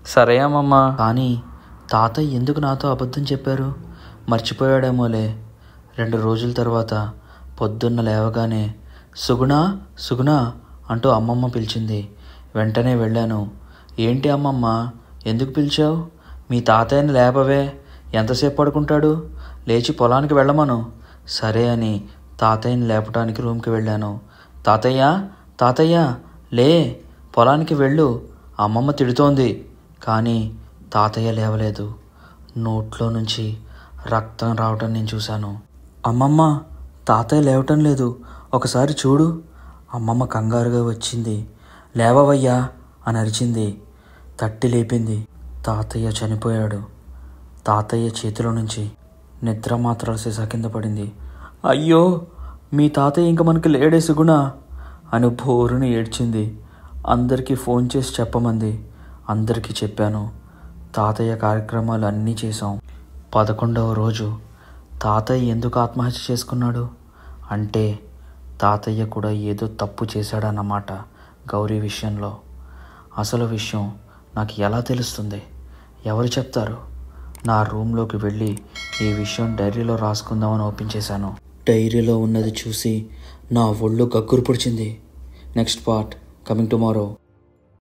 సరే అమ్మమ్మ. కానీ తాతయ్య ఎందుకు నాతో అబద్ధం చెప్పారు? మర్చిపోయాడేమోలే. 2 రోజుల తర్వాత పొద్దున్న లేవగానే సుగుణా సుగుణా అంటూ అమ్మమ్మ పిలిచింది. వెంటనే వెళ్ళాను. ఏంటి అమ్మమ్మ, ఎందుకు పిలిచావు? మీ తాతయ్యని లేపవే, ఎంతసేపు పడుకుంటాడు? లేచి పొలానికి వెళ్ళమను. సరే అని తాతయ్యని లేపటానికి రూమ్కి వెళ్ళాను. తాతయ్య తాతయ్య లే, పొలానికి వెళ్ళు, అమ్మమ్మ తిడుతోంది. కానీ తాతయ్య లేవలేదు. నోట్లో నుంచి రక్తం రావటం నేను చూశాను. అమ్మమ్మ, తాతయ్య లేవటం లేదు, ఒకసారి చూడు. అమ్మమ్మ కంగారుగా వచ్చింది. లేవవయ్యా అని అరిచింది. తట్టి లేపింది. తాతయ్య చనిపోయాడు. తాతయ్య చేతిలో నుంచి నిద్ర మాత్రాల సీసా కింద పడింది. అయ్యో, మీ తాతయ్య ఇంక మనకి లేడే సుగుణ అని బోరుని ఏడ్చింది. అందరికీ ఫోన్ చేసి చెప్పమంది. అందరికీ చెప్పాను. తాతయ్య కార్యక్రమాలు అన్నీ చేశాం. 11వ రోజు తాతయ్య ఎందుకు ఆత్మహత్య చేసుకున్నాడు అంటే తాతయ్య కూడా ఏదో తప్పు చేశాడన్నమాట గౌరీ విషయంలో. అసలు విషయం నాకు ఎలా తెలుస్తుంది? ఎవరు చెప్తారు? నా రూమ్లోకి వెళ్ళి ఈ విషయం డైరీలో రాసుకుందామని ఓపెన్ చేశాను. డైరీలో ఉన్నది చూసి నా ఒళ్ళు గగ్గురు పొడిచింది. Next part coming tomorrow.